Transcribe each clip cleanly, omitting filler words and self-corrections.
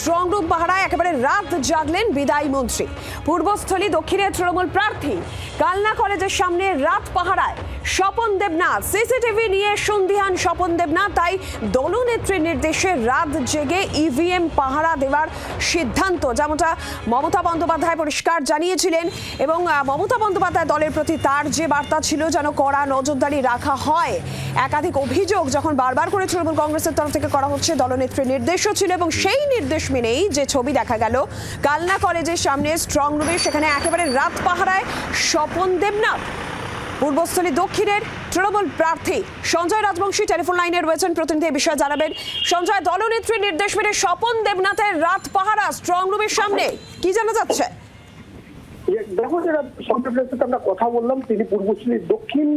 Strong room পাহারায় একেবারে রাত জাগলেন বিদায়ী মন্ত্রী। পূর্বস্থলী দক্ষিণের তৃণমূল প্রার্থী কালনা কলেজের সামনে রাত পাহারায় স্বপন দেবনাথ। সিসিটিভি নিয়ে সন্দিহান স্বপন দেবনাথ, তাই দলনেত্রীর নির্দেশে রাত জেগে ইভিএম পাহারা দেওয়ার সিদ্ধান্ত, যেমনটা মমতা বন্দ্যোপাধ্যায় পরিষ্কার জানিয়েছিলেন। এবং মমতা বন্দ্যোপাধ্যায় দলের প্রতি তার যে বার্তা ছিল যেন কড়া নজরদারি রাখা হয়। একাধিক অভিযোগ যখন বারবার করে তৃণমূল কংগ্রেসের তরফ থেকে করা হচ্ছে, দলনেত্রীর নির্দেশও ছিল এবং সেই নির্দেশ মেনেই যে ছবি দেখা গেল কালনা কলেজের সামনে স্ট্রং রুমে, সেখানে একেবারে রাত পাহারায় স্বপন দেবনাথ। পূর্বস্থলী দক্ষিণের তৃণমূল প্রার্থী সঞ্জয় রাজবংশী টেলিফোন লাইনে রয়েছেন, প্রতিনিধি এই বিষয়ে জানাবেন। সঞ্জয়, দলনেত্রীর নির্দেশ মেনে স্বপন দেবনাথের রাত পাহারা স্ট্রং রুমের সামনে, কি জানা যাচ্ছে? দেখো, যারা সংসদের সাথে আমরা কথা বললাম, তিনি পূর্বস্থলী দক্ষিণ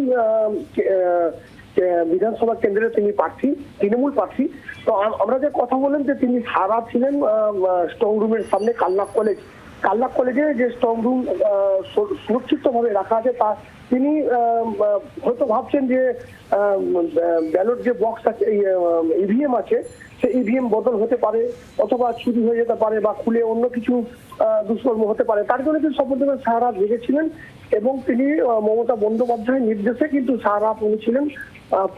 বিধানসভা কেন্দ্রে তিনি প্রার্থী, তৃণমূল প্রার্থী। তো আমরা যে কথা বললাম যে তিনি সারা ছিলেন স্ট্রং রুমের সামনে কালনা কলেজে যে স্ট্রং রুম সুরক্ষিত ভাবে রাখা আছে, তা তিনি হয়তো ভাবছেন যে ব্যালট যে বক্স আছে, ইভিএম আছে, সে ইভিএম বদল হতে পারে, অথবা চুরি হয়ে যেতে পারে, বা খুলে অন্য কিছু দুষ্কর্ম হতে পারে। তার জন্য তিনি শপথ সারা জেগেছিলেন এবং তিনি মমতা বন্দ্যোপাধ্যায়ের নির্দেশে কিন্তু সারা পৌঁছেছিলেন,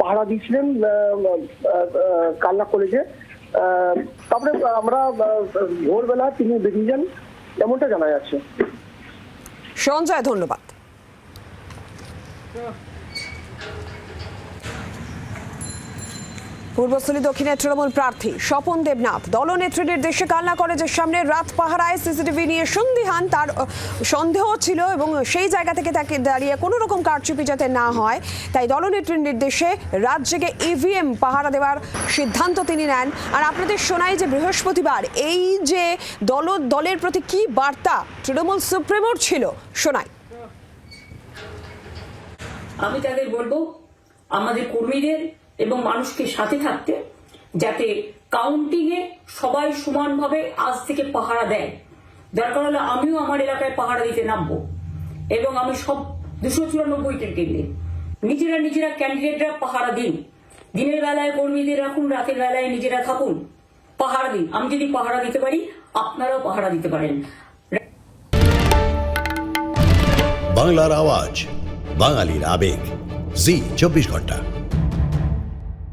পাহারা দিয়েছিলেন কালনা কলেজে। তারপরে আমরা ভোরবেলা তিনি বেরিয়ে যান, এমনটা জানা যাচ্ছে। সঞ্জয়, ধন্যবাদ। পূর্বস্থলী দক্ষিণের তৃণমূল প্রার্থী স্বপন দেবনাথ দলনেত্রীর নির্দেশে কালনা কলেজের সামনে রাত পাহারায় সিসিটিভি নিয়ে সন্দিহান, তার সন্দেহ ছিল এবং সেই জায়গা থেকে তাকে দাঁড়িয়ে কোনো রকম কারচুপি যাতে না হয়, তাই দলনেত্রীর নির্দেশে রাত জেগে ইভিএম পাহারা দেওয়ার সিদ্ধান্ত তিনি নেন। আর আপনাদের শোনাই যে বৃহস্পতিবার এই যে দলের প্রতি কি বার্তা তৃণমূল সুপ্রিমোর ছিল, শোনাই। আমি তাদের বলবো আমাদের কর্মীদের এবং মানুষকে সাথে থাকতে, যাতে কাউন্টিং এ সবাই সমানভাবে আজ থেকে পাহারা দেয়। দরকার হলে আমিও আমার এলাকায় পাহারা দিতে নামবো এবং আমি সব 294টি কেন্দ্রে নিজেরা ক্যান্ডিডেটরা পাহারা দিন। দিনের বেলায় কর্মীদের রাখুন, রাতের বেলায় নিজেরা থাকুন, পাহারা দিন। আমি যদি পাহারা দিতে পারি, আপনারাও পাহারা দিতে পারেন। বাংলার আওয়াজ, বাঙালির আবেগ, জি 24 ঘন্টা।